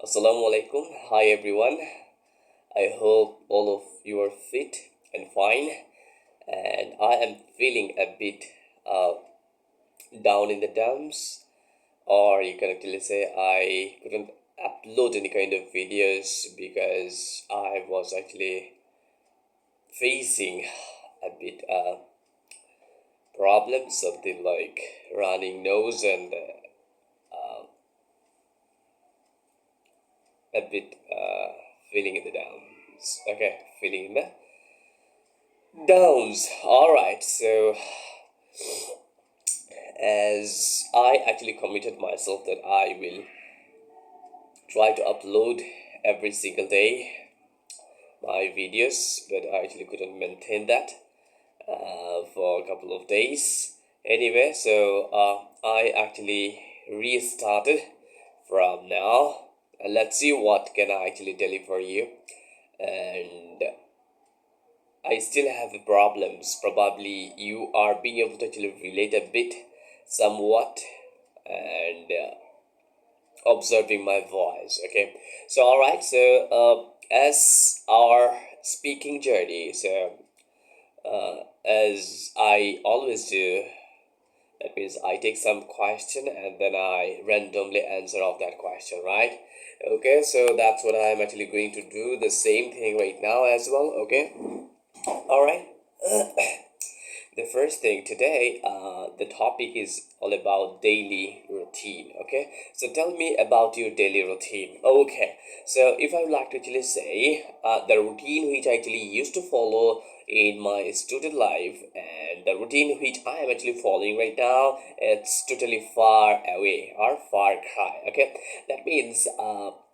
Assalamu alaikum. Hi everyone. I hope all of you are fit and fine. And I am feeling a bit uh, down in the dumps, or you can actually say I couldn't upload any kind of videos because I was actually facing a bit problems, something like running nose and a bit feeling in the downs. Okay, feeling in the downs. All right, so as I actually committed myself that I will try to upload every single day my videos, but I actually couldn't maintain that for a couple of days. Anyway, so I actually restarted from now. Let's see what can I actually deliver you. And I still have problems. Probably you are being able to actually relate a bit, somewhat, and observing my voice. Okay, so all right. So as our speaking journey, so as I always do, that means I take some question and then I randomly answer of that question, right? Okay, so that's what I'm actually going to do. The same thing right now as well. Okay, all right. The first thing today, the topic is all about daily routine. Okay, so tell me about your daily routine. Okay, so if I would like to actually say the routine which I actually used to follow in my student life and the routine which I am actually following right now, it's totally far away or far cry. Okay, that means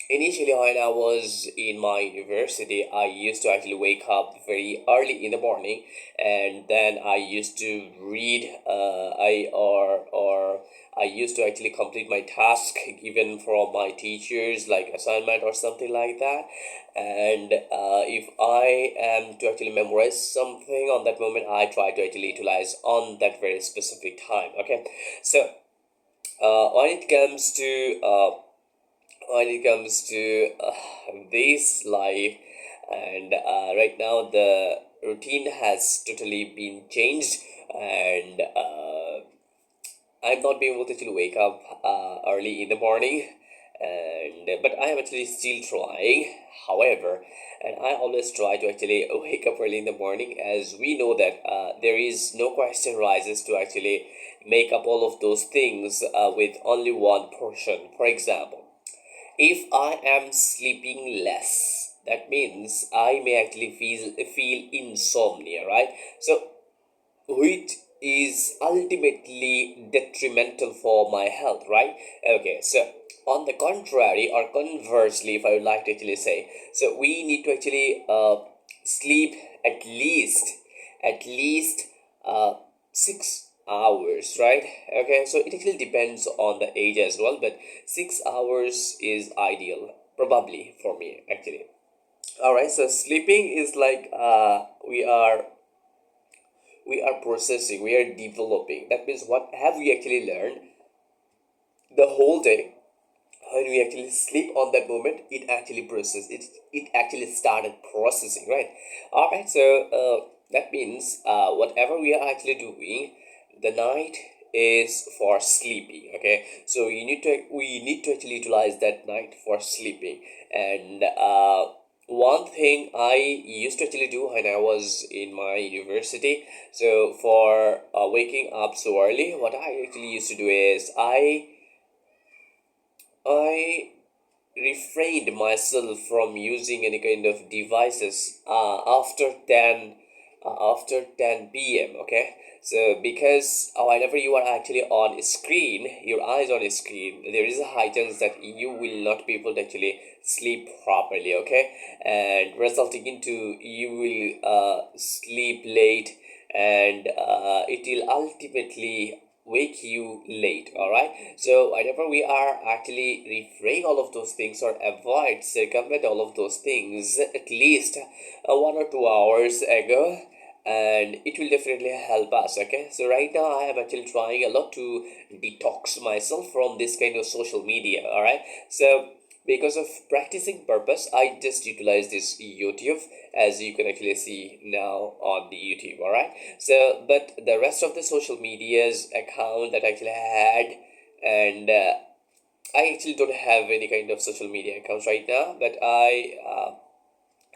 initially when I was in my university, I used to actually wake up very early in the morning, and then I used to read. I used to actually complete my task given from my teachers, like assignment or something like that. And if I am to actually memorize something on that moment, I try to actually utilize on that very specific time. Okay, so when it comes to this life, and right now the routine has totally been changed, and I'm not being able to actually wake up early in the morning, and but I am actually still trying. However, and I always try to actually wake up early in the morning, as we know that there is no question rises to actually make up all of those things with only one portion. For example, if I am sleeping less, that means I may actually feel insomnia, right? So which is ultimately detrimental for my health, right? Okay, so on the contrary, or conversely, if I would like to actually say, so we need to actually sleep at least 6 hours, right? Okay, so it actually depends on the age as well, but 6 hours is ideal, probably for me actually. All right, so sleeping is like we are processing, we are developing. That means what have we actually learned the whole day? When we actually sleep on that moment, it actually processes it actually started processing, right? All right, so that means whatever we are actually doing, the night is for sleeping. Okay, so we need to actually utilize that night for sleeping. And one thing I used to actually do when I was in my university, so for waking up so early, what I actually used to do is I refrained myself from using any kind of devices after 10 p.m. Okay, so because whenever you are actually on screen, your eyes on a screen, there is a high chance that you will not be able to actually sleep properly. Okay, and resulting into you will sleep late, and it will ultimately wake you late. All right, so whenever we are actually refrain all of those things or avoid circumvent all of those things at least 1 or 2 hours ago, and it will definitely help us. Okay, so right now I am actually trying a lot to detox myself from this kind of social media. All right, so because of practicing purpose, I just utilize this YouTube, as you can actually see now on the YouTube. All right, so but the rest of the social medias account that I actually had, and I actually don't have any kind of social media accounts right now, but I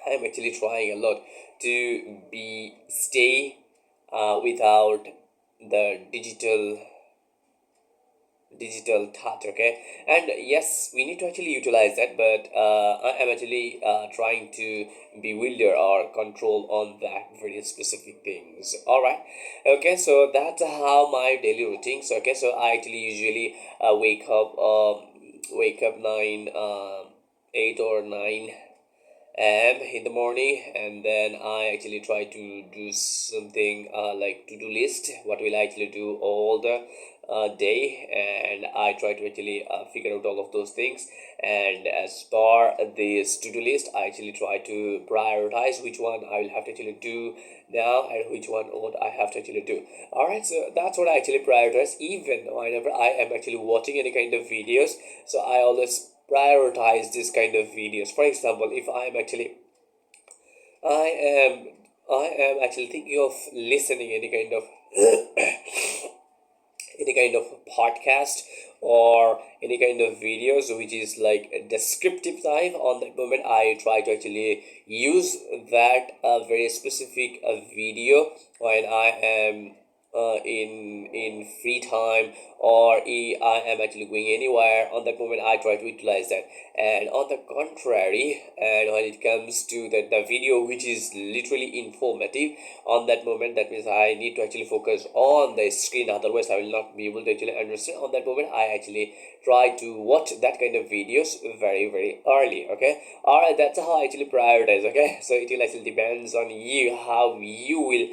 am actually trying a lot to be stay without the digital touch. Okay, and yes, we need to actually utilize that, but I am actually trying to bewilder or control on that very specific things. All right, okay, so that's how my daily routines. Okay, so I actually usually wake up 9 8 or 9 am in the morning, and then I actually try to do something like to-do list, what will I actually do all the day, and I try to actually figure out all of those things. And as per this to-do list, I actually try to prioritize which one I will have to actually do now and which one what I have to actually do. All right, so that's what I actually prioritize even whenever I am actually watching any kind of videos. So I always prioritize this kind of videos. For example, if I am I am actually thinking of listening any kind of podcast or any kind of videos which is like a descriptive type. On that moment, I try to actually use that very specific video when I am in free time, or I am actually going anywhere. On that moment, I try to utilize that. And on the contrary, and when it comes to the video which is literally informative, on that moment, that means I need to actually focus on the screen, otherwise I will not be able to actually understand. On that moment, I actually try to watch that kind of videos very early. Okay, all right, that's how I actually prioritize. Okay, so it will actually depends on you how you will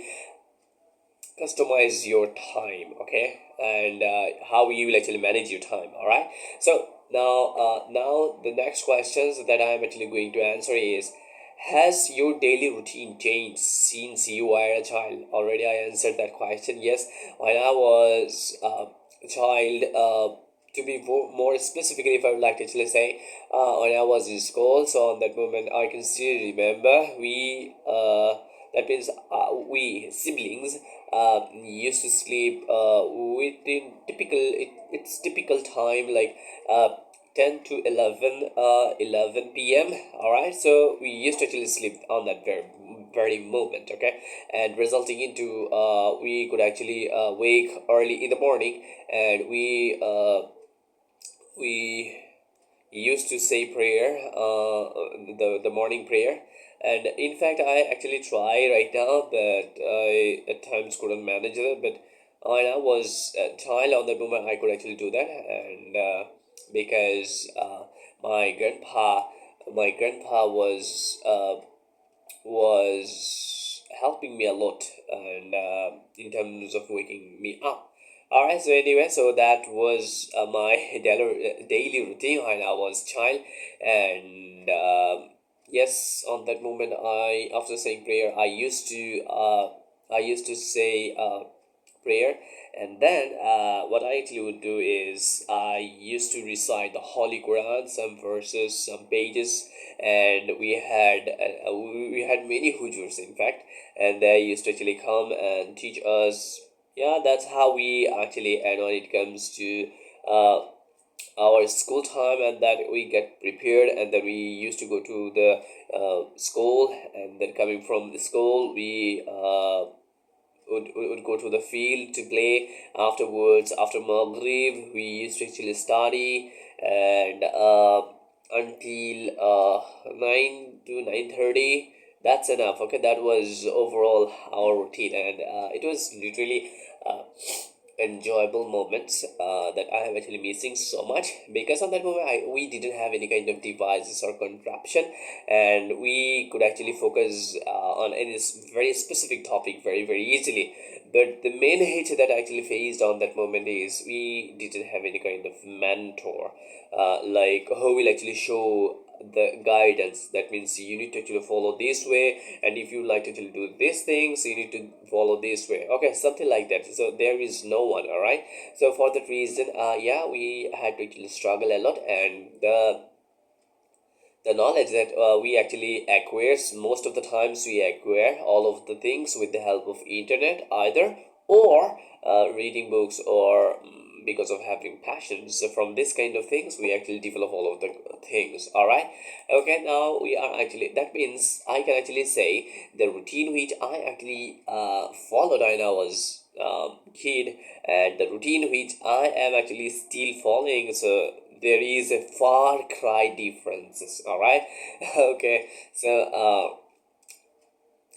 customize your time. Okay, and how you will actually manage your time. All right, so now the next questions that I am actually going to answer is, has your daily routine changed since you were a child? Already I answered that question. Yes, when I was a child, to be more specifically, if I would like to actually say, when I was in school, so on that moment, I can still remember that means we siblings used to sleep within it's typical time, like 10 to 11 p.m. All right, so we used to actually sleep on that very moment. Okay, and resulting into we could actually wake early in the morning, and we used to say prayer, the morning prayer. And in fact, I actually try right now, but I at times couldn't manage it. But when I was a child, on that moment, I could actually do that. And because my grandpa was helping me a lot, and in terms of waking me up. All right, so anyway, so that was my daily routine when I was child. And yes, on that moment, I after saying prayer, I used to say prayer. And then what I actually would do is I used to recite the Holy Quran, some verses, some pages. And we had many hujurs, in fact, and they used to actually come and teach us. Yeah, that's how we actually, and when it comes to uh, our school time, and that we get prepared, and then we used to go to the school, and then coming from the school, we would go to the field to play. Afterwards, after Maghrib, we used to actually study, and until 9 to 9:30. That's enough. Okay, that was overall our routine, and it was literally enjoyable moments that I am actually missing so much, because on that moment we didn't have any kind of devices or contraption, and we could actually focus on any very specific topic very easily. But the main hit that I actually faced on that moment is we didn't have any kind of mentor, like who will actually show the guidance. That means you need to actually follow this way, and if you like to actually do these things, you need to follow this way. Okay, something like that. So there is no one. All right, so for that reason, yeah, we had to actually struggle a lot. And the knowledge that we actually acquire. Most of the times we acquire all of the things with the help of internet either, or reading books, or because of having passions. So from this kind of things we actually develop all of the things. All right, okay, now we are actually, that means I can actually say the routine which I actually followed when I was kid, and the routine which I am actually still following, so there is a far cry differences. All right, okay, so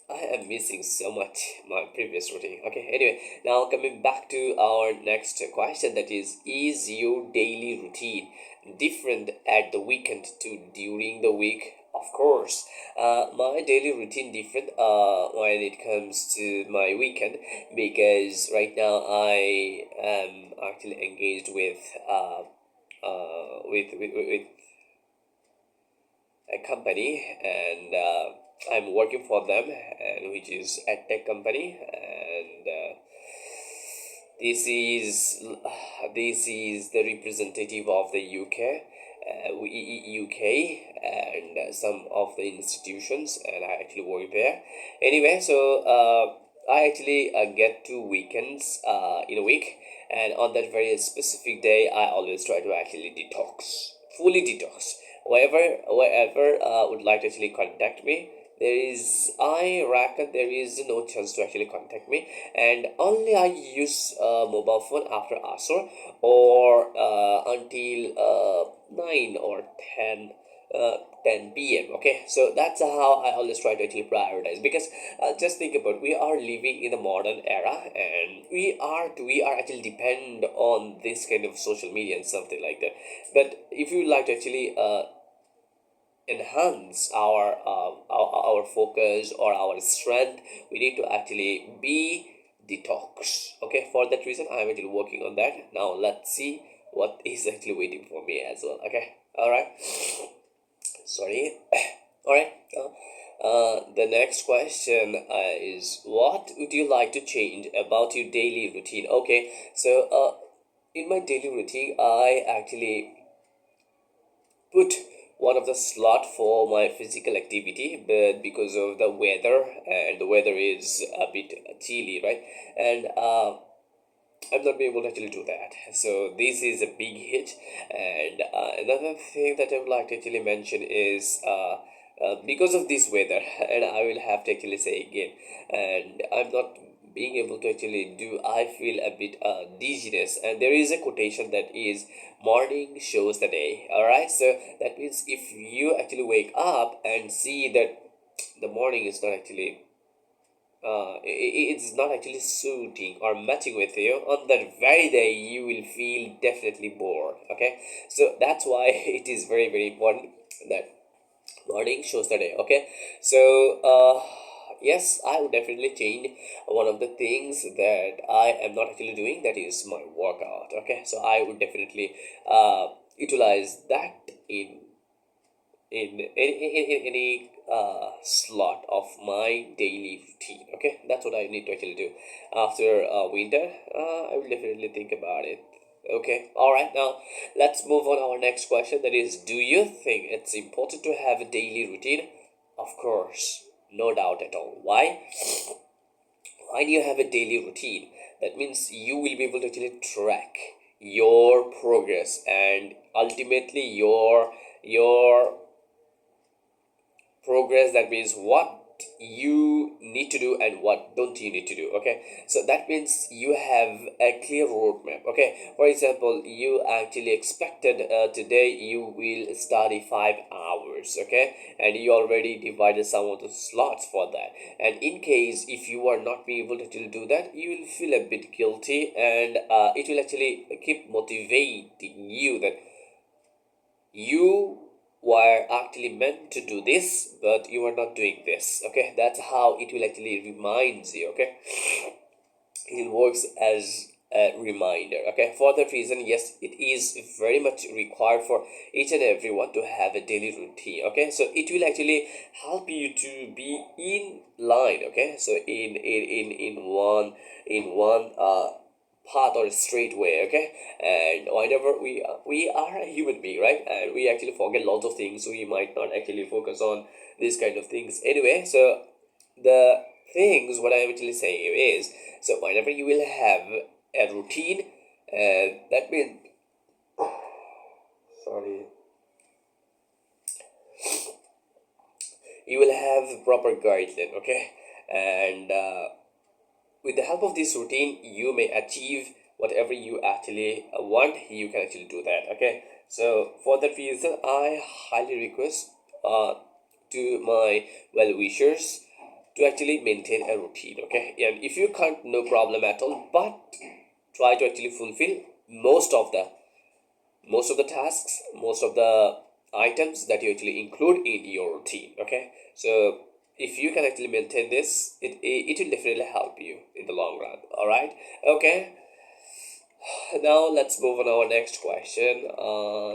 I am missing so much my previous routine. Okay, anyway, now coming back to our next question, that is your daily routine different at the weekend to during the week? Of course, my daily routine different when it comes to my weekend, because right now I am actually engaged with with a company, and I'm working for them, and which is a tech company, and this is this is the representative of the UK, UK, and some of the institutions, and I actually work there. Anyway, so I actually get 2 weekends in a week, and on that very specific day, I always try to actually detox, fully detox. Wherever would like to actually contact me, there is, I reckon there is no chance to actually contact me, and only I use mobile phone after asr, or until 9 or 10 10 p.m. Okay, so that's how I always try to actually prioritize, because just think about, we are living in the modern era, and we are actually depend on this kind of social media and something like that. But if you like to actually enhance our focus or our strength, we need to actually be detox. Okay, for that reason I'm actually working on that. Now let's see what is actually waiting for me as well. Okay, all right, sorry. All right, the next question is, what would you like to change about your daily routine? Okay, so in my daily routine I actually put one of the slot for my physical activity, but because of the weather, and the weather is a bit chilly, right, and I'm not being able to actually do that, so this is a big hit. And another thing that I would like to actually mention is because of this weather, and I will have to actually say again, and I'm not being able to actually do, I feel a bit dizziness, and there is a quotation that is, morning shows the day. All right, so that means if you actually wake up and see that the morning is not actually it's not actually suiting or matching with you, on that very day you will feel definitely bored. Okay, so that's why it is very very important that morning shows the day. Okay, so yes, I would definitely change one of the things that I am not actually doing, that is my workout. Okay, so I would definitely utilize that in any slot of my daily routine. Okay, that's what I need to actually do after winter. I will definitely think about it. Okay, all right, now let's move on our next question, that is, do you think it's important to have a daily routine? Of course, no doubt at all. Why? When you have a daily routine, that means you will be able to actually track your progress, and ultimately your progress, that means what you need to do and what don't you need to do. Okay, so that means you have a clear roadmap. Okay, for example, you actually expected today you will study 5 hours. Okay, and you already divided some of the slots for that, and in case if you are not being able to actually do that, you will feel a bit guilty, and it will actually keep motivating you that you were actually meant to do this, but you are not doing this. Okay, that's how it will actually reminds you. Okay, it works as a reminder. Okay, for that reason, yes, it is very much required for each and everyone to have a daily routine. Okay, so it will actually help you to be in line. Okay, so in one path or a straight way. Okay, and whenever we are a human being, right, and we actually forget lots of things, so we might not actually focus on these kind of things anyway. So the things what I'm actually saying is, so whenever you will have a routine, that means, sorry, you will have proper guideline. Okay, and with the help of this routine you may achieve whatever you actually want. You can actually do that. Okay, so for that reason I highly request to my well wishers to actually maintain a routine. Okay, and if you can't, no problem at all, but try to actually fulfill most of the tasks, most of the items that you actually include in your routine. Okay, so if you can actually maintain this, it will definitely help you in the long run. All right, okay, now let's move on our next question.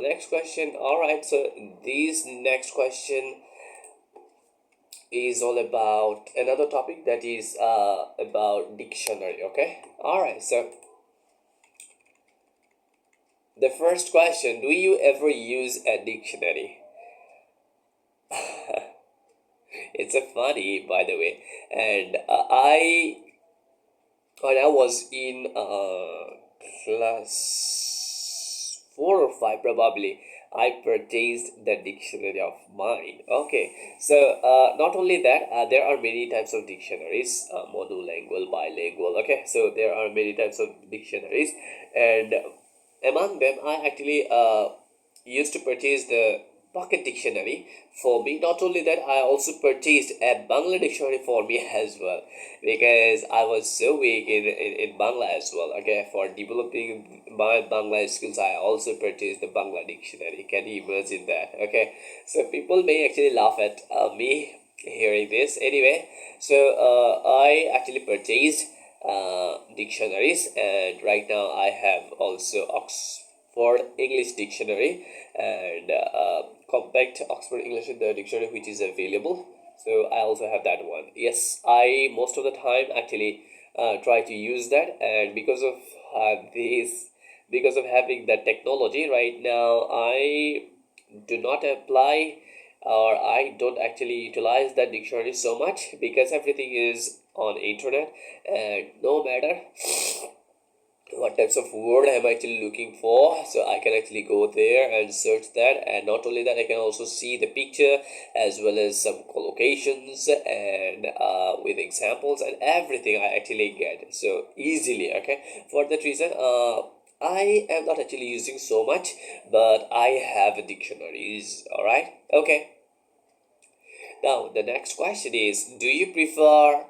Next question. All right, so this next question is all about another topic that is about dictionary. Okay, all right, so the first question: do you ever use a dictionary? It's a funny, by the way, and I when I was in class 4 or 5, probably, I purchased the dictionary of mine. Okay, so not only that, there are many types of dictionaries, monolingual, bilingual. Okay, so there are many types of dictionaries, and among them, I actually used to purchase the pocket dictionary for me. Not only that, I also purchased a Bangla dictionary for me as well, because I was so weak in Bangla as well. Okay, for developing my Bangla skills, I also purchased the Bangla dictionary. Can you imagine that? Okay, so people may actually laugh at me hearing this. Anyway, so I actually purchased dictionaries, and right now I have also Oxford English Dictionary and compact Oxford English Dictionary, which is available. So I also have that one. Yes, I most of the time actually try to use that, and because of this, because of having that technology right now, I do not apply, or I don't actually utilize that dictionary so much, because everything is on internet, and no matter what types of word I'm actually looking for, so I can actually go there and search that. And not only that, I can also see the picture as well as some collocations and with examples and everything I actually get so easily. Okay, for that reason I am not actually using so much, but I have dictionaries. All right, okay. Now the next question is, do you prefer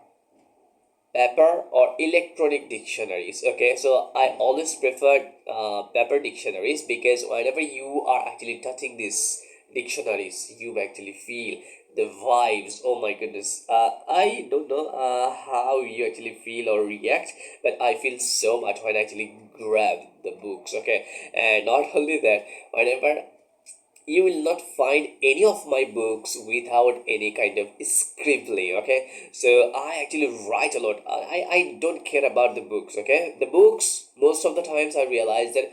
paper or electronic dictionaries? Okay, so I always prefer paper dictionaries, because whenever you are actually touching these dictionaries, you actually feel the vibes. Oh my goodness, I don't know how you actually feel or react, but I feel so much when I actually grab the books. Okay, and not only that, whenever you will not find any of my books without any kind of scribbling. Okay, so I actually write a lot. I don't care about the books. Okay, the books, most of the times I realize that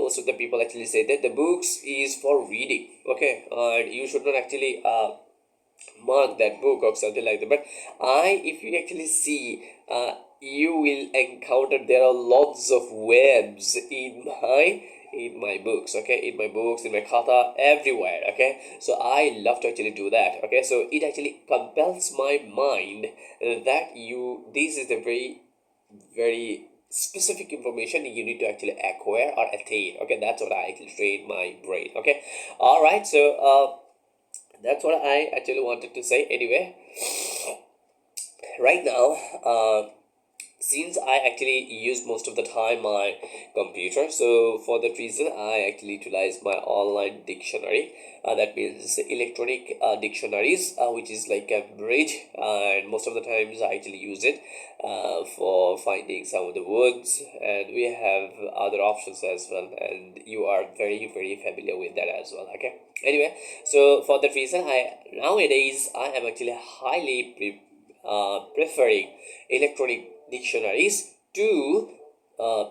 most of the people actually say that the books is for reading. Okay, and you should not actually mark that book or something like that. But if you actually see, you will encounter there are lots of webs in my books. Okay, in my books, in my kata, everywhere. Okay, so I love to actually do that. Okay, so it actually compels my mind that this is the very specific information you need to actually acquire or attain. Okay, that's what I actually train my brain. Okay, all right, so that's what I actually wanted to say. Anyway, right now, since I actually use most of the time my computer, so for that reason I actually utilize my online dictionary. That means electronic dictionaries, which is like a bridge, and most of the times I actually use it for finding some of the words, and we have other options as well, and you are very familiar with that as well. Okay, anyway, so for that reason, nowadays I am actually highly preferring electronic dictionaries to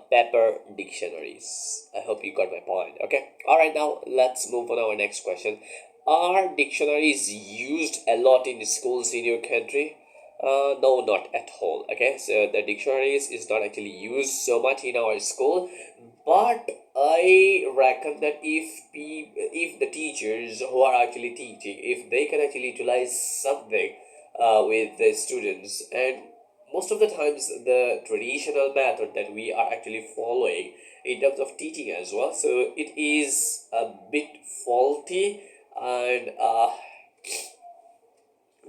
paper dictionaries. I hope you got my point. Okay. All right. Now let's move on our next question. Are dictionaries used a lot in schools in your country? No, not at all. Okay, so the dictionaries is not actually used so much in our school, but I reckon that if the teachers who are actually teaching, if they can actually utilize something with the students, and most of the times the traditional method that we are actually following in terms of teaching as well, so it is a bit faulty, and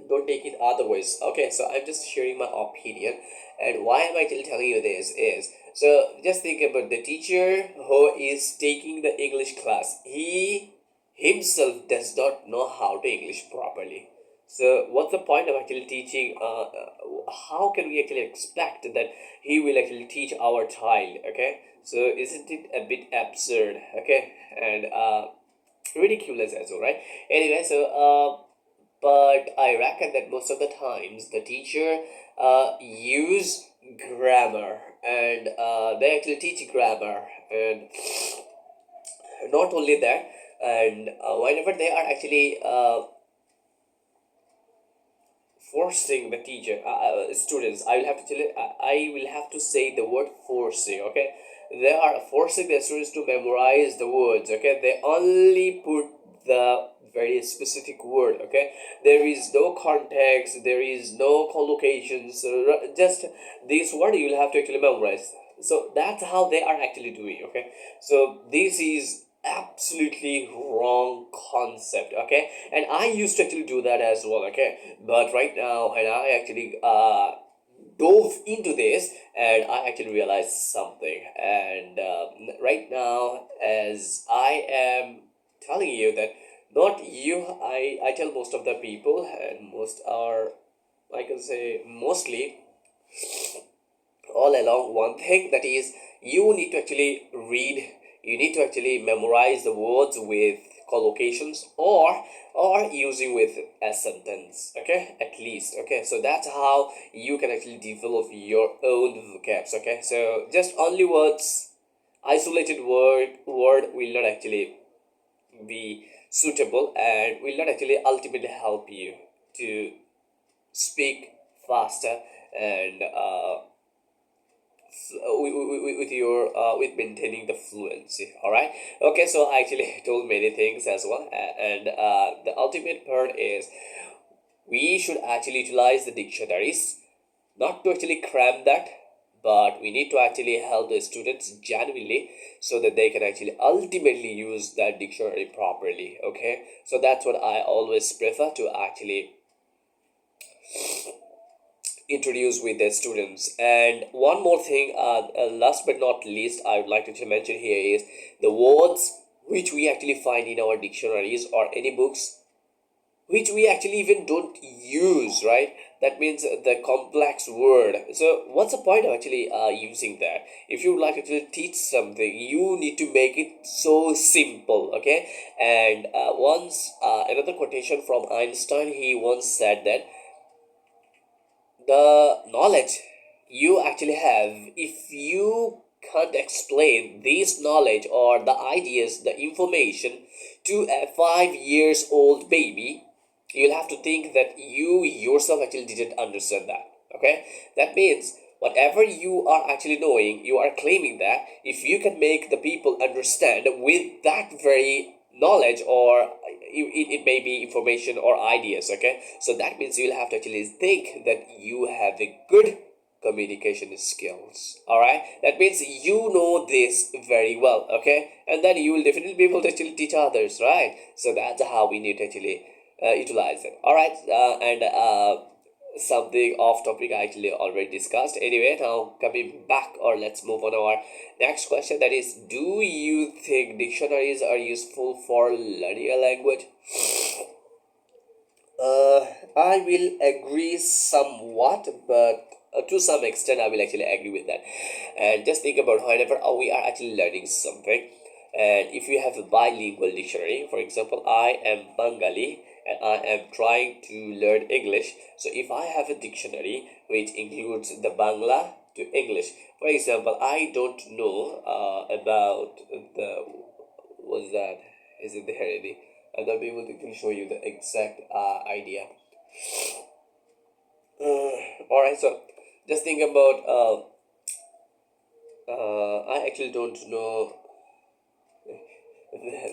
don't take it otherwise. Okay, so I'm just sharing my opinion, and why am I actually telling you this is, so just think about the teacher who is taking the English class. He himself does not know how to English properly. So what's the point of actually teaching? How can we actually expect that he will actually teach our child? Okay, so isn't it a bit absurd? Okay, and ridiculous as well, right? Anyway, so but I reckon that most of the times the teacher use grammar, and they actually teach grammar, and not only that, and whenever they are actually forcing the teacher students, I will have to tell you, I will have to say the word forcing. Okay, they are forcing the students to memorize the words. Okay, they only put the very specific word. Okay, there is no context, there is no collocations, so just this word you will have to actually memorize. So that's how they are actually doing. Okay, so this is absolutely wrong concept. Okay, and I used to actually do that as well. Okay, but right now, and I actually dove into this, and I actually realized something. And right now, as I am telling you that, not you, I tell most of the people, and most are, I can say mostly, all along one thing, that is, you need to actually read, you need to actually memorize the words with collocations, or using with a sentence. Okay, at least. Okay, so that's how you can actually develop your own vocabs. Okay, so just only words, isolated word will not actually be suitable, and will not actually ultimately help you to speak faster, and with your with maintaining the fluency. All right. Okay, so I actually told many things as well, and the ultimate part is, we should actually utilize the dictionaries, not to actually cram that, but we need to actually help the students genuinely, so that they can actually ultimately use that dictionary properly. Okay, so that's what I always prefer to actually introduce with their students. And one more thing, last but not least, I would like to mention here is the words which we actually find in our dictionaries or any books, which we actually even don't use, right? That means the complex word. So what's the point of actually using that? If you would like to teach something, you need to make it so simple. Okay, and once another quotation from Einstein, he once said that the knowledge you actually have, if you can't explain this knowledge or the ideas, the information, to a 5 years old baby, you'll have to think that you yourself actually didn't understand that. Okay, that means whatever you are actually knowing, you are claiming that if you can make the people understand with that very knowledge, or it may be information or ideas. Okay, so that means you'll have to actually think that you have a good communication skills. All right, that means you know this very well. Okay, and then you will definitely be able to actually teach others, right? So that's how we need to actually utilize it. All right, and something off topic I actually already discussed. Anyway, now coming back, or let's move on to our next question, that is, do you think dictionaries are useful for learning a language? I will agree somewhat, but to some extent, I will actually agree with that. And just think about whenever we are actually learning something, and if you have a bilingual dictionary, for example, I am Bengali and I am trying to learn English. So if I have a dictionary which includes the Bangla to English. For example, I don't know about the, what's that? Is it the heredity? I'll not be able to show you the exact idea. Alright, so just think about I actually don't know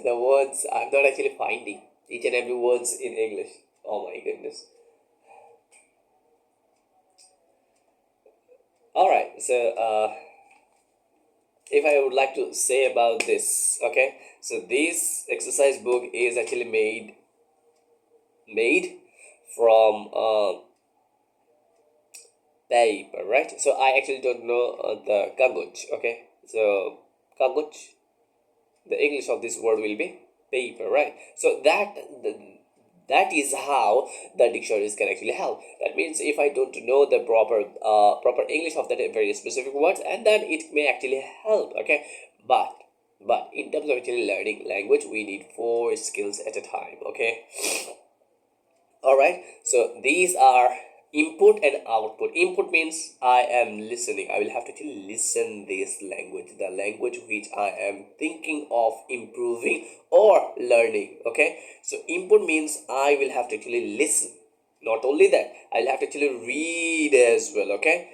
the words. I'm not actually finding each and every words in English. Oh my goodness. Alright, so if I would like to say about this, okay, so this exercise book is actually made from paper, right? So I actually don't know the kaguj, okay? So kaguj, the English of this word will be paper, right? So that is how the dictionaries can actually help. That means if I don't know the proper English of that very specific words, and then it may actually help, okay? But in terms of actually learning language, we need 4 skills at a time, okay? All right, so these are input and output. Input means I am listening. I will have to actually listen this language, the language which I am thinking of improving or learning, okay? So input means I will have to actually listen. Not only that, I'll have to actually read as well, okay?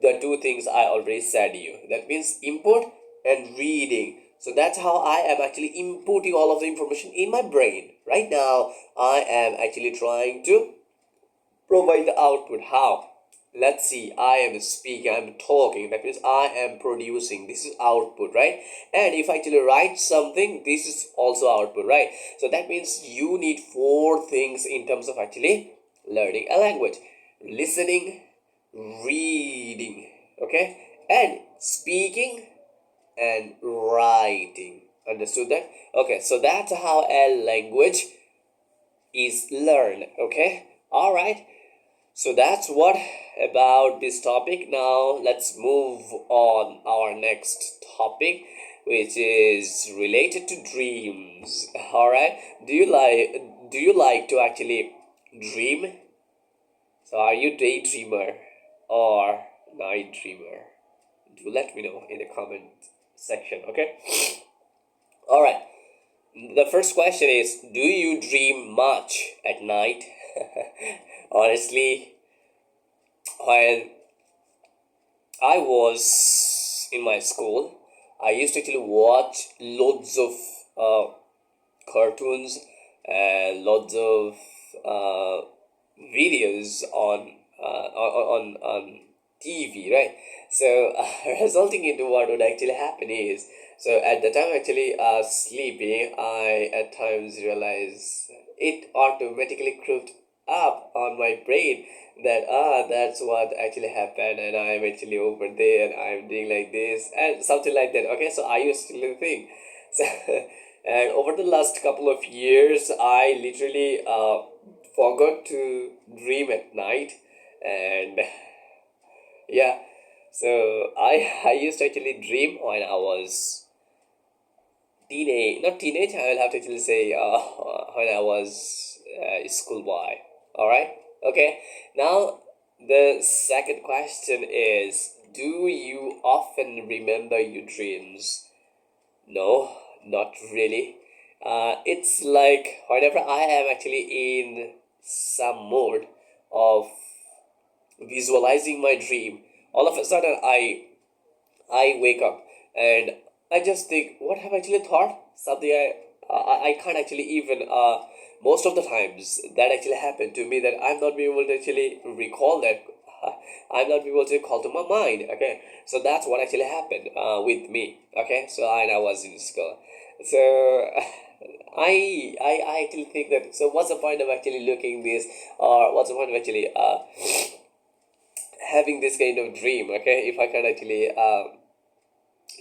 The 2 things I already said you. That means input and reading. So that's how I am actually inputting all of the information in my brain. Right now, I am actually trying to provide the output. How? Let's see. I am speaking, I'm talking. That means I am producing. This is output, right? And if I actually write something, this is also output, right? So that means you need 4 things in terms of actually learning a language: listening, reading, okay, and speaking and writing. Understood that? Okay, so that's how a language is learned. Okay, all right, so that's what about this topic. Now let's move on our next topic, which is related to dreams. All right, do you like to actually dream? So are you daydreamer or night dreamer? Do let me know in the comment section, okay? All right. The first question is, do you dream much at night? Honestly, when I was in my school, I used to actually watch loads of cartoons and loads of videos on TV, right? So resulting into what would actually happen is, so at the time actually sleeping, I at times realize it automatically crept up on my brain that that's what actually happened, and I'm actually over there and I'm doing like this and something like that. Okay, so I used to think so. And over the last couple of years, I literally forgot to dream at night, and yeah, so I used to actually dream when I was teenage, not teenage. I will have to actually say when I was schoolboy. All right. Okay. Now the second question is: do you often remember your dreams? No, not really. It's like whenever I am actually in some mode of visualizing my dream, all of a sudden I wake up and I just think, what have I actually thought? Something I can't actually even most of the times that actually happened to me, that I'm not being able to actually recall that. I'm not able to call to my mind. Okay, so that's what actually happened with me. Okay, so I was in school, so I actually think that, so what's the point of actually looking this, or what's the point of actually having this kind of dream, okay, if I can actually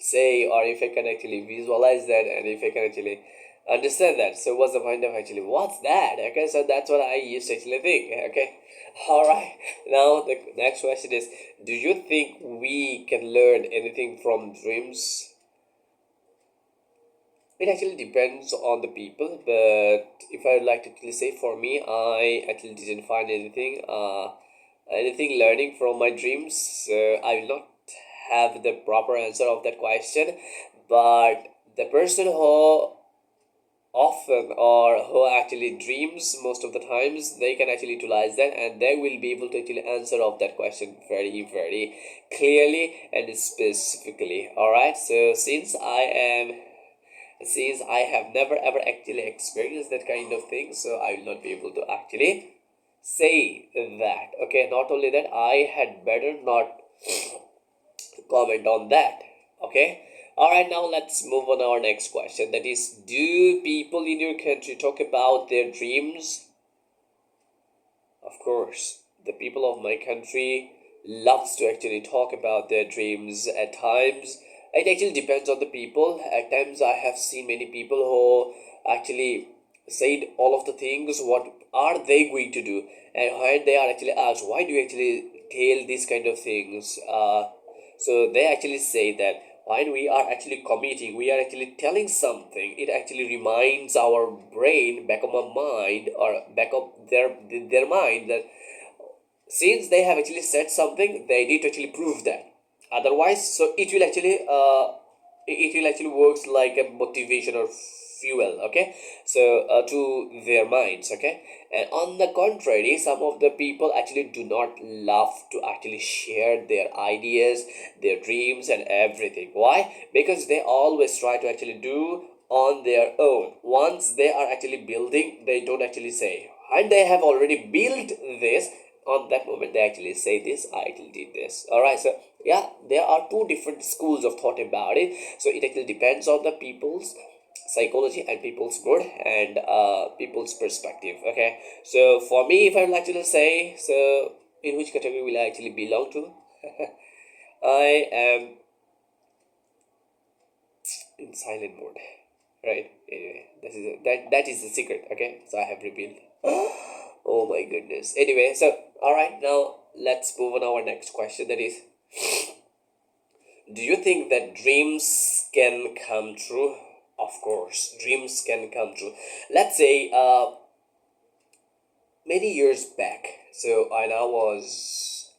say, or if I can actually visualize that, and if I can actually understand that, so what's the point of actually, what's that? Okay, so that's what I used to actually think. Okay, all right, now the next question is, do you think we can learn anything from dreams? It actually depends on the people, but if I would like to actually say, for me, I actually didn't find anything learning from my dreams. I will not have the proper answer of that question, but the person who often or who actually dreams most of the times, they can actually utilize that, and they will be able to actually answer of that question very very clearly and specifically. All right, so since I have never ever actually experienced that kind of thing, so I will not be able to actually say that. Okay, not only that, I had better not comment on that. Okay, all right, now let's move on our next question, that is, do people in your country talk about their dreams? Of course, the people of my country loves to actually talk about their dreams. At times it actually depends on the people. At times I have seen many people who actually said all of the things what are they going to do, and when they are actually asked why do you actually tell these kind of things, so they actually say that when we are actually committing, we are actually telling something, it actually reminds our brain back of our mind, or back of their mind, that since they have actually said something, they need to actually prove that. Otherwise, so it will actually works like a motivation or fuel. Okay, so to their minds. Okay, and on the contrary, some of the people actually do not love to actually share their ideas, their dreams and everything. Why? Because they always try to actually do on their own. Once they are actually building, they don't actually say, and they have already built this, on that moment they actually say this, I actually did this. All right, so yeah, there are two different schools of thought about it, so it actually depends on the people's psychology and people's mood and people's perspective. Okay, so for me, if I would like to say, so in which category will I actually belong to? I am in silent mode, right? Anyway, that is the secret. Okay, so I have revealed. Oh my goodness. Anyway, so all right, now let's move on our next question, that is, do you think that dreams can come true? Of course, dreams can come true. Let's say many years back, so I now was,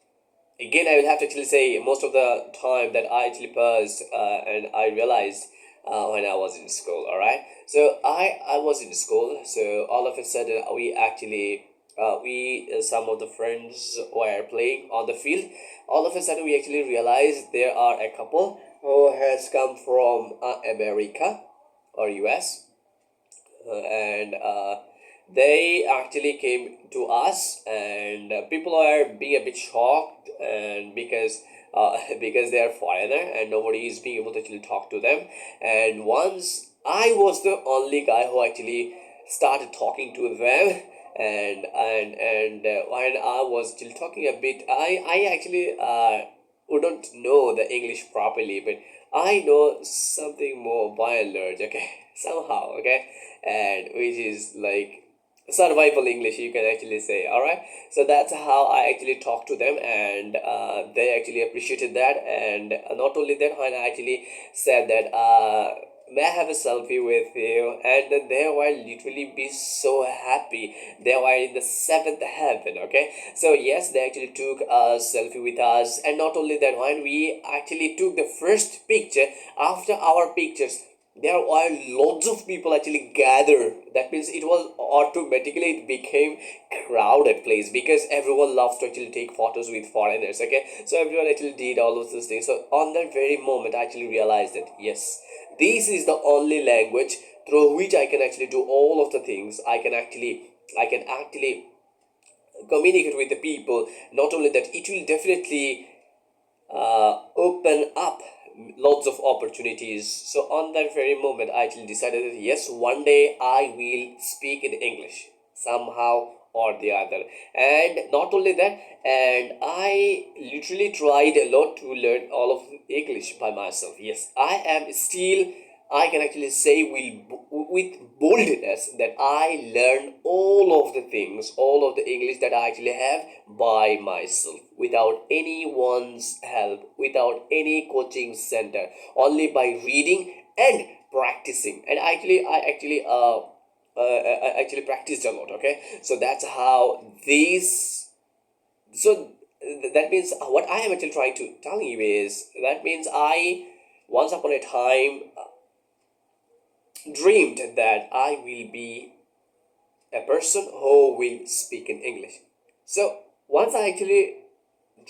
again I will have to actually say, most of the time that I actually paused and I realized when I was in school. All right, so I was in school, so all of a sudden we actually we some of the friends were playing on the field. All of a sudden we actually realized there are a couple who has come from America or US, and they actually came to us, and people are being a bit shocked, and because because they are foreigner and nobody is being able to actually talk to them. And once I was the only guy who actually started talking to them, and when I was still talking a bit, I actually wouldn't know the English properly, but I know something more by and large, okay, somehow, okay, and which is like survival English, you can actually say. All right, so that's how I actually talked to them, and they actually appreciated that. And not only that, when I actually said that may I have a selfie with you, and then they were literally be so happy, they were in the seventh heaven. Okay, so yes, they actually took a selfie with us, and not only that, when we actually took the first picture, after our pictures there were lots of people actually gather. That means it was automatically, it became crowded place, because everyone loves to actually take photos with foreigners. Okay, so everyone actually did all of those things. So on that very moment I actually realized that yes, this is the only language through which I can actually do all of the things. I can actually communicate with the people. Not only that, it will definitely open up lots of opportunities. So on that very moment I actually decided that yes, one day I will speak in English somehow or the other. And not only that, and I literally tried a lot to learn all of English by myself. Yes, I am still, I can actually say with boldness that I learned all of the things, all of the English that I actually have by myself, without anyone's help, without any coaching center, only by reading and practicing. And I actually practiced a lot. Okay, so that's how these. So that means what I am actually trying to tell you is that means I once upon a time dreamed that I will be a person who will speak in English. So once I actually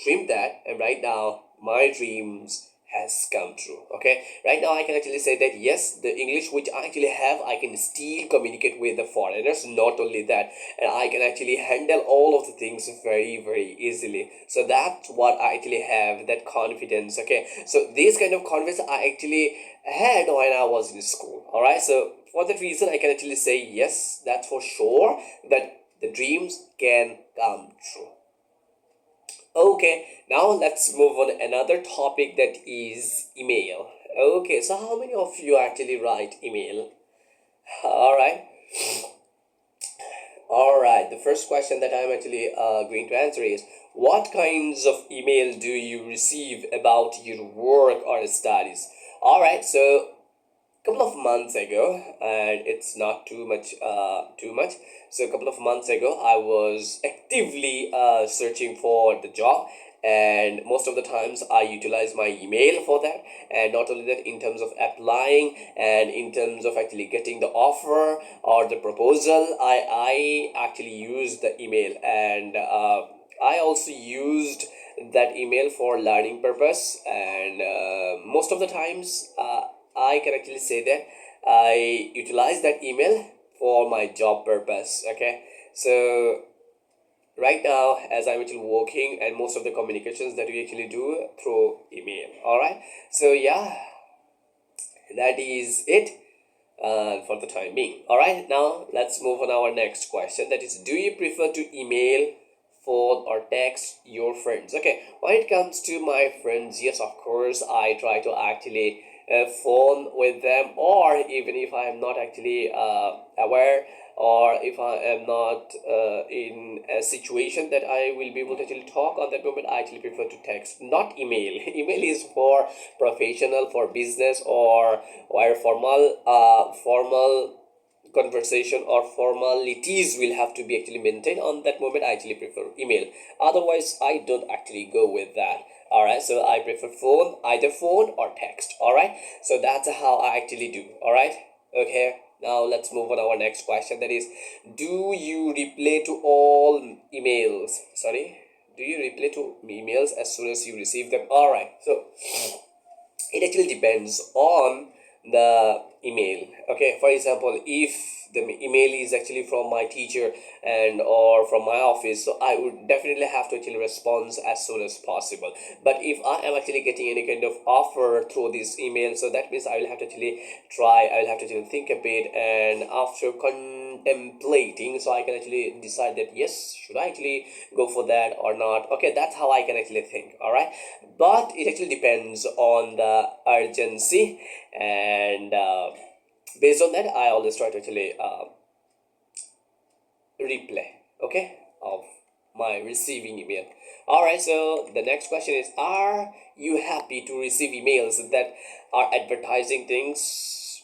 dreamed that, and right now my dreams has come true. Okay, right now I can actually say that yes, the English which I actually have, I can still communicate with the foreigners. Not only that, and I can actually handle all of the things very easily. So that's what I actually have, that confidence. Okay, so this kind of confidence I actually had when I was in school. All right, so for that reason I can actually say yes, that's for sure, that the dreams can come true. Okay, now let's move on another topic, that is email. Okay, so how many of you actually write email? All right, all right. The first question that I'm actually going to answer is, what kinds of email do you receive about your work or studies? All right, so couple of months ago, and it's not too much, so a couple of months ago I was actively searching for the job, and most of the times I utilize my email for that. And not only that, in terms of applying and in terms of actually getting the offer or the proposal, I actually use the email. And I also used that email for learning purpose. And most of the times I can actually say that I utilize that email for my job purpose. Okay, so right now as I'm actually working, and most of the communications that we actually do through email. All right, so yeah, that is it for the time being. All right, now let's move on our next question, that is, do you prefer to email, phone, or text your friends? Okay, when it comes to my friends, yes, of course I try to actually phone with them, or even if I am not actually aware, or if I am not in a situation that I will be able to actually talk on that moment, I actually prefer to text, not email. Email is for professional, for business, or where formal conversation or formalities will have to be actually maintained. On that moment I actually prefer email, otherwise I don't actually go with that. All right, so I prefer phone, either phone or text. All right, so that's how I actually do. All right, okay, now let's move on our next question, that is, do you reply to all emails, sorry, do you reply to emails as soon as you receive them? All right, so it actually depends on the email. Okay, for example, if the email is actually from my teacher and or from my office, so I would definitely have to actually respond as soon as possible. But if I am actually getting any kind of offer through this email, so that means I will have to actually I will have to actually think a bit, and after contemplating, so I can actually decide that yes, should I actually go for that or not. Okay, that's how I can actually think. All right, but it actually depends on the urgency, and based on that I always try to actually replay, okay, of my receiving email. All right, so the next question is, are you happy to receive emails that are advertising things?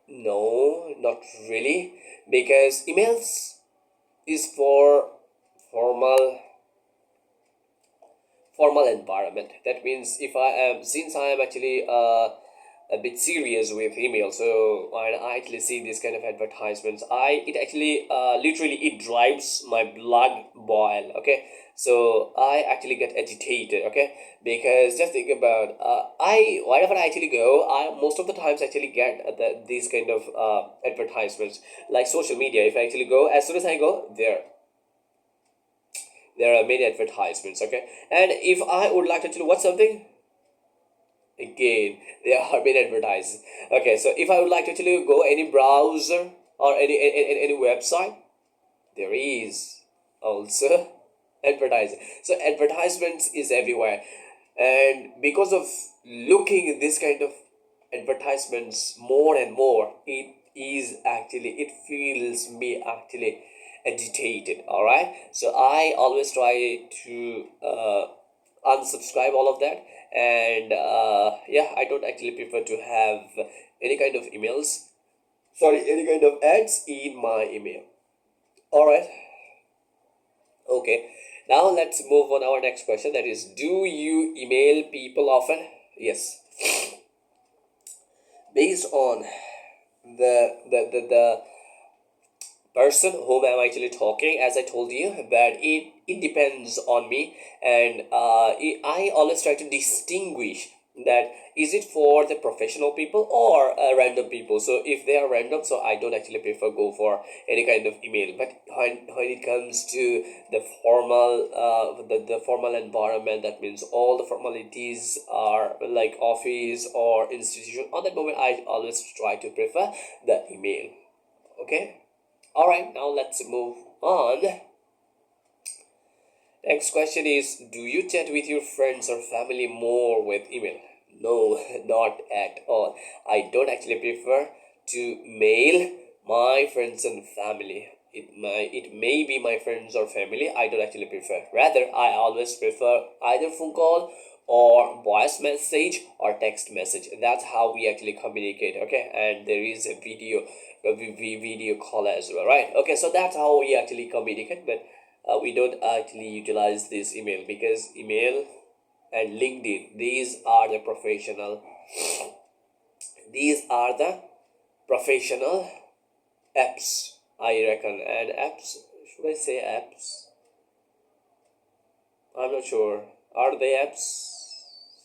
No, not really, because emails is for formal formal environment. That means if I am, since I am actually a bit serious with email, so when I actually see this kind of advertisements, it actually literally it drives my blood boil. Okay, so I actually get agitated. Okay, because just think about I wherever I actually go, I most of the times actually get these kind of advertisements, like social media. If I actually go, as soon as I go there are many advertisements. Okay, and if I would like to actually watch something, again there are many advertisements. Okay, so if I would like to actually go any browser or any website, there is also advertising. So advertisements is everywhere, and because of looking at this kind of advertisements more and more, it feels me actually agitated. All right, so I always try to unsubscribe all of that, and yeah, I don't actually prefer to have any kind of emails, sorry, any kind of ads in my email. All right, Okay, now let's move on our next question. That is, do you email people often? Yes. Based on the person whom I'm actually talking, as I told you, that it depends on me, and I always try to distinguish that is it for the professional people or random people. So if they are random, so I don't actually prefer go for any kind of email. But when it comes to the formal the formal environment, that means all the formalities are like office or institution, on that moment I always try to prefer the email. Okay. All right, now let's move on. Next question is, do you chat with your friends or family more with email? No, not at all. I don't actually prefer to mail my friends and family. It may be my friends or family. I don't actually prefer. Rather, I always prefer either phone call or voice message or text message. That's how we actually communicate. Okay, and there is a video call as well, right? Okay, so that's how we actually communicate. But we don't actually utilize this email, because email and LinkedIn, these are the professional apps, I reckon. And apps, should I say apps? I'm not sure. Are they apps?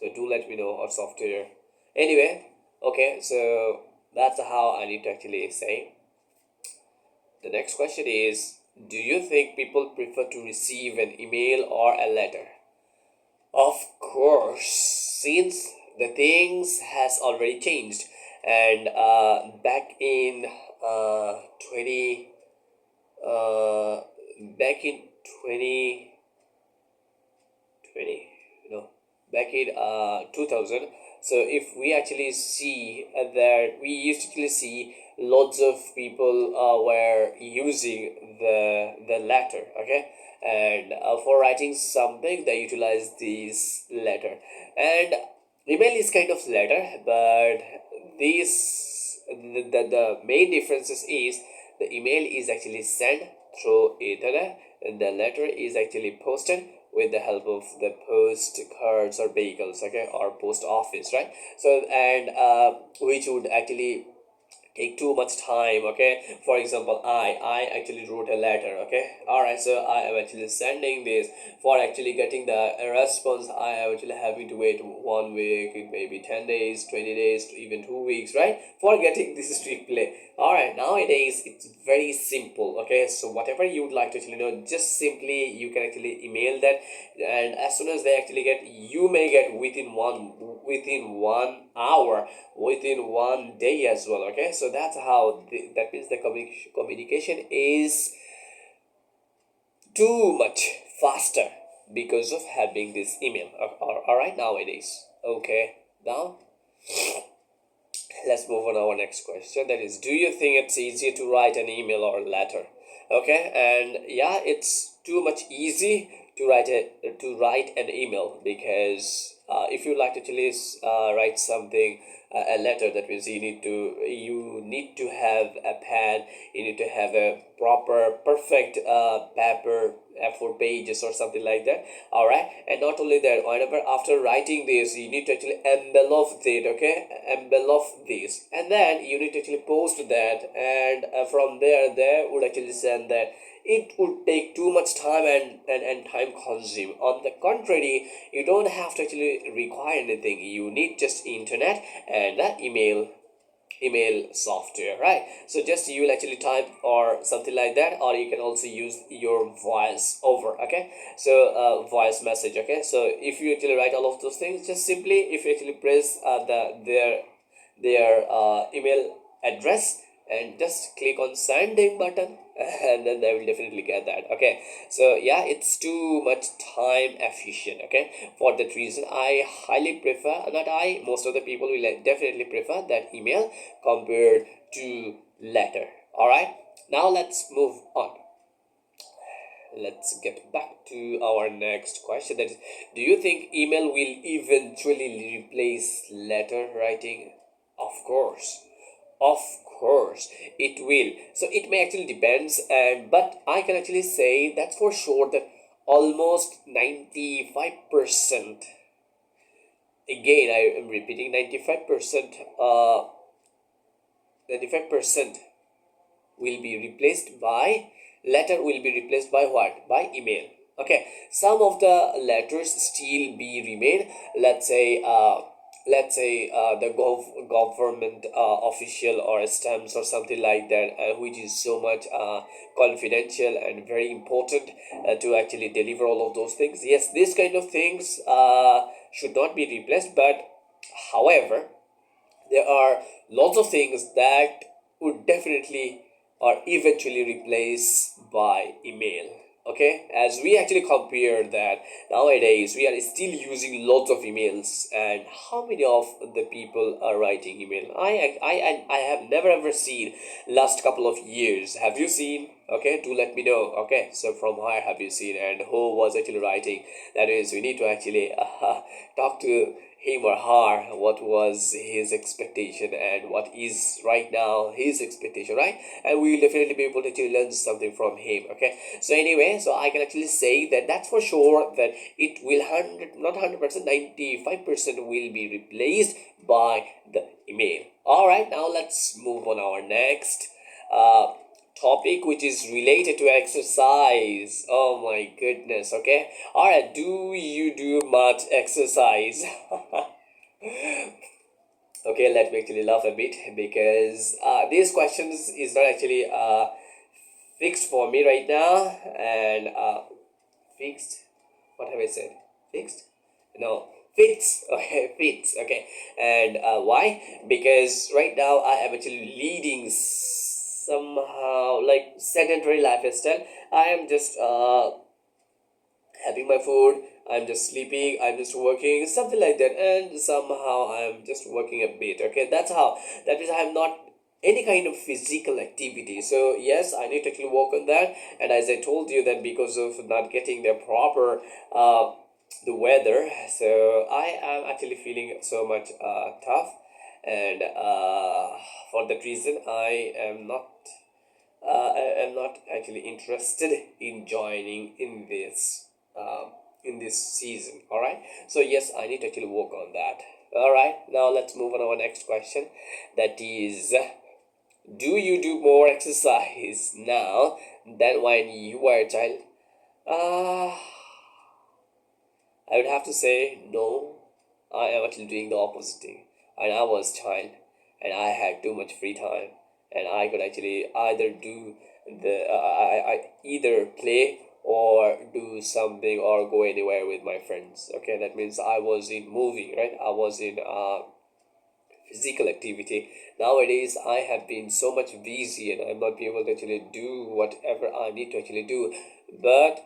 So do let me know, or software. Anyway, okay, so that's how I need to actually say. The next question is, do you think people prefer to receive an email or a letter? Of course, since the things has already changed, and back in 20 uh, back in 2020, no, back in 2000. So if we actually see that we used to actually see lots of people were using the letter. Okay, and for writing something they utilize this letter, and email is kind of letter, but this the main differences is the email is actually sent through internet, and the letter is actually posted with the help of the post cards or vehicles, okay, or post office, right? So, and which would actually take too much time. Okay, for example, I actually wrote a letter. Okay, all right, so I am actually sending this. For actually getting the response, I am actually having to wait 1 week, it may be 10 days, 20 days, even 2 weeks, right, for getting this replay. All right, nowadays it's very simple. Okay, so whatever you would like to actually know, just simply you can actually email that, and as soon as they actually get, you may get within 1 hour, within 1 day as well. Okay, so that's how that means the communication is too much faster because of having this email. All right, nowadays. Okay, now let's move on to our next question. That is, do you think it's easier to write an email or letter? Okay, and yeah, it's too much easy to write an email, because if you like to actually write something, a letter, that means you need to have a pen, you need to have a proper perfect paper, A4 pages or something like that. All right, and not only that, whenever after writing this, you need to actually envelope it. Okay, envelope this, and then you need to actually post that, and from there they would actually send that. It would take too much time, and time consume. On the contrary, you don't have to actually require anything. You need just internet and email software, right? So just you will actually type or something like that, or you can also use your voice over. Okay, so voice message. Okay, so if you actually write all of those things, just simply if you actually press their email address and just click on sending button, and then they will definitely get that. Okay, so yeah, it's too much time efficient. Okay, for that reason I highly prefer, not I, most of the people will definitely prefer that email compared to letter. All right, now let's move on. Let's get back to our next question. That is, do you think email will eventually replace letter writing? Of course, of course it will. So it may actually depends, and but I can actually say that's for sure that almost 95%, again I am repeating, 95%, 95% will be replaced by, letter will be replaced by what? By email. Okay, some of the letters still be remain. Let's say the government official or stamps or something like that, which is so much confidential and very important to actually deliver all of those things. Yes, these kind of things should not be replaced, but however, there are lots of things that would definitely or eventually replace by email. Okay, as we actually compare that, nowadays we are still using lots of emails, and how many of the people are writing email? I have never ever seen last couple of years. Have you seen? Okay, do let me know. Okay, so from where have you seen and who was actually writing? That is, we need to actually talk to him or her, what was his expectation and what is right now his expectation, right? And we will definitely be able to learn something from him. Okay, so anyway, so I can actually say that that's for sure that it will 100, not 100%, 95% will be replaced by the email. All right, now let's move on our next topic, which is related to exercise. Oh my goodness. Okay, all right, do you do much exercise? Okay, let me actually laugh a bit, because these questions is not actually fixed for me right now. And fixed, what have I said? Fixed? No, fits. Okay, fits. Okay, and why? Because right now I am actually leading somehow like sedentary lifestyle. I am just having my food, I'm just sleeping, I'm just working, something like that, and somehow I'm just working a bit. Okay, that's how, that means I'm not any kind of physical activity. So yes, I need to actually work on that. And as I told you, that because of not getting the proper the weather, so I am actually feeling so much tough. And for that reason I am not actually interested in joining in this season. All right, so yes, I need to actually work on that. All right, now let's move on to our next question, that is, do you do more exercise now than when you were a child? uh I would have to say no. I am actually doing the opposite thing. And I was child, and I had too much free time, and I could actually either do the I either play or do something or go anywhere with my friends. Okay, that means I was in moving, right? I was in physical activity. Nowadays, I have been so much busy, and I'm not be able to actually do whatever I need to actually do. But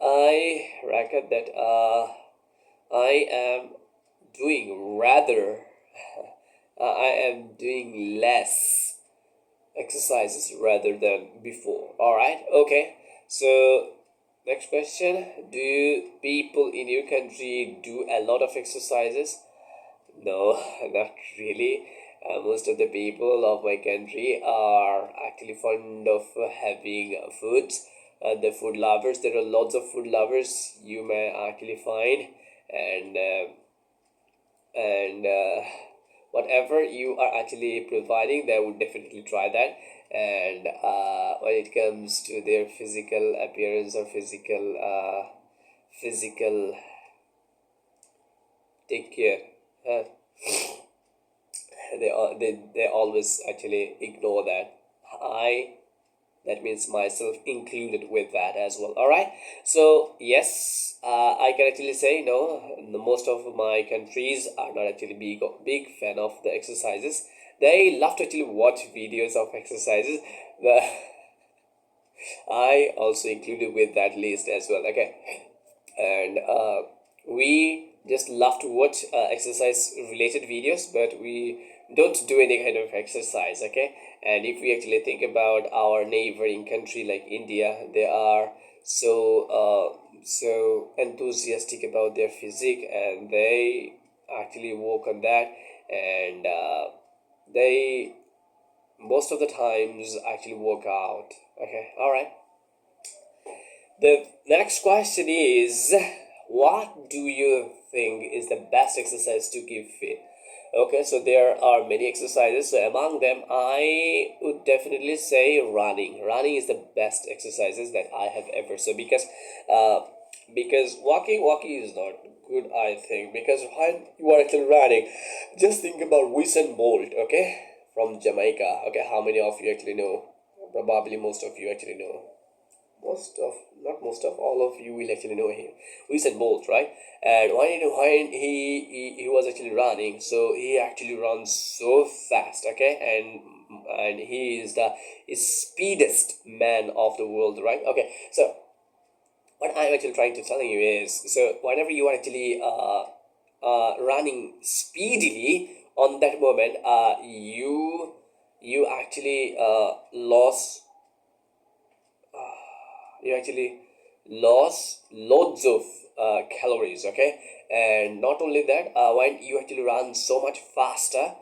I reckon that I am doing rather I am doing less exercises rather than before. All right, okay, so next question, do people in your country do a lot of exercises? No, not really. Most of the people of my country are actually fond of having foods. The food lovers, there are lots of food lovers you may actually find. And whatever you are actually providing, they would definitely try that. And when it comes to their physical appearance or physical take care, uh, they always actually ignore that. I, that means myself included with that as well. All right, so yes, I can actually say no, most of my countries are not actually big fan of the exercises. They love to actually watch videos of exercises. The I also included with that list as well. Okay, and we just love to watch exercise related videos, but we don't do any kind of exercise. Okay, and if we actually think about our neighboring country like India, they are so enthusiastic about their physique, and they actually work on that. And they most of the times actually work out. Okay, all right. The next question is, what do you think is the best exercise to keep fit? Okay, so there are many exercises. So among them, I would definitely say running. Running is the best exercises that I have ever. So uh, because walking is not good. I think because when you are actually running, just think about Usain Bolt. Okay, from Jamaica. Okay, how many of you actually know? Probably most of you actually know. Most of, not most of, all of you will actually know him. Usain Bolt, right? And when he was actually running, so he actually runs so fast, okay? And he is the speediest man of the world, right? Okay, so what I'm actually trying to tell you is, so whenever you are actually running speedily on that moment, you actually lost you actually lost loads of calories, okay? And not only that, when you actually run so much faster,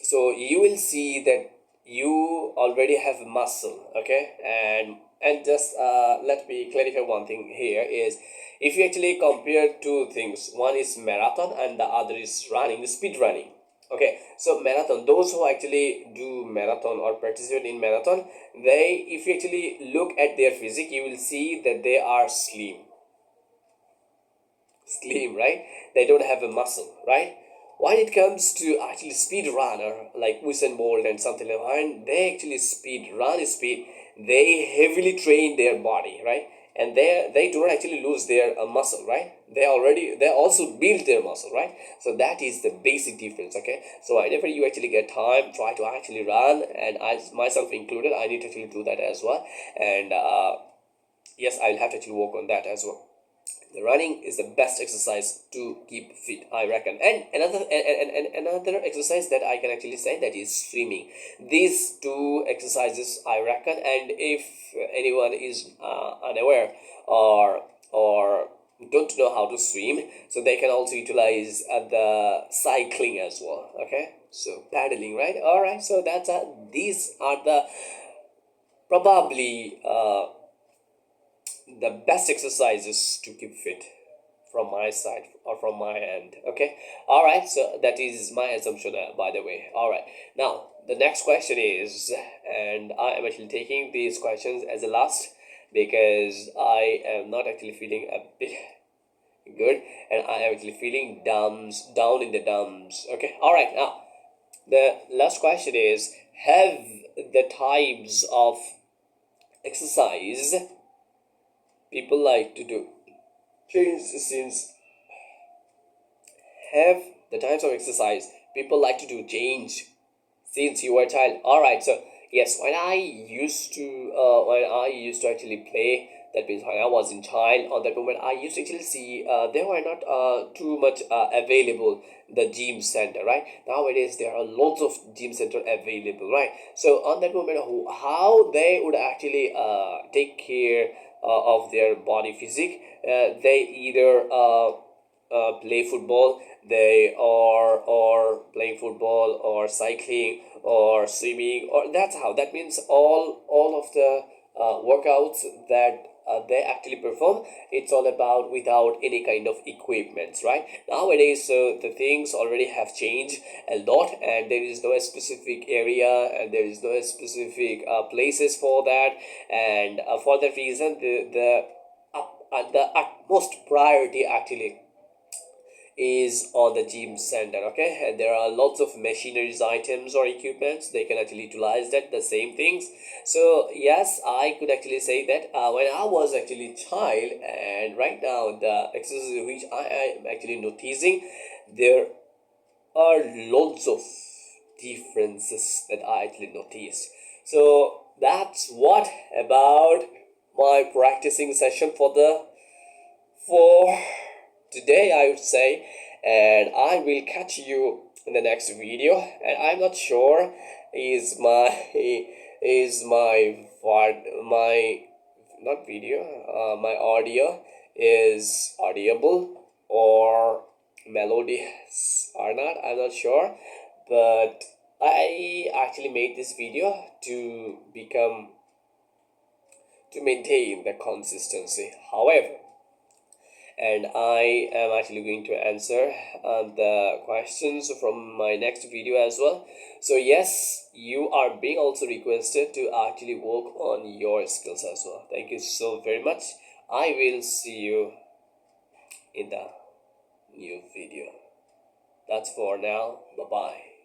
so you will see that you already have muscle, okay? And just let me clarify one thing here is, if you actually compare two things, one is marathon and the other is running, speed running. Okay, so marathon, those who actually do marathon or participate in marathon, they, if you actually look at their physique, you will see that they are slim, right? They don't have a muscle, right? When it comes to actually speed runner like Usain Bolt and something like that, when they actually speed, they heavily train their body, right? And they don't actually lose their muscle, right? They also build their muscle, right? So that is the basic difference, okay? So whenever you actually get time, try to actually run, and I myself included, I need to actually do that as well. And yes, I'll have to actually work on that as well. The running is the best exercise to keep fit, I reckon. And another exercise that I can actually say, that is swimming. These two exercises, I reckon. And if anyone is unaware or don't know how to swim, so they can also utilize the cycling as well. Okay, so paddling, right? All right, so that's these are the probably the best exercises to keep fit from my side or from my end. Okay, all right, so that is my assumption, by the way. All right, now the next question is, and I am actually taking these questions as a last because I am not actually feeling a bit good, and I am actually feeling down in the dumps. Okay, all right, now the last question is, have the types of exercise people like to do changed since, have the types of exercise people like to do change since you were a child? All right, so yes, when I used to actually play, that means when I was in child, on that moment I used to actually see there were not too much available, the gym center, right? Nowadays there are lots of gym center available, right? So on that moment, how they would actually take care of their body physique, they either play football, they or playing football or cycling or swimming, or that's how, that means all of the workouts that they actually perform, it's all about without any kind of equipments, right? Nowadays, so the things already have changed a lot, and there is no specific area and there is no specific places for that. And for that reason, the utmost priority actually is on the gym center, okay? And there are lots of machineries, items or equipments, they can actually utilize that, the same things. So yes, I could actually say that when I was actually child, and right now the exercises which I am actually noticing, there are lots of differences that I actually noticed. So that's what about my practicing session for today, I would say. And I will catch you in the next video. And I'm not sure is my not video, my audio is audible or melodious or not, I'm not sure. But I actually made this video to maintain the consistency. However, and I am actually going to answer the questions from my next video as well. So yes, you are being also requested to actually work on your skills as well. Thank you so very much. I will see you in the new video. That's for now. Bye bye.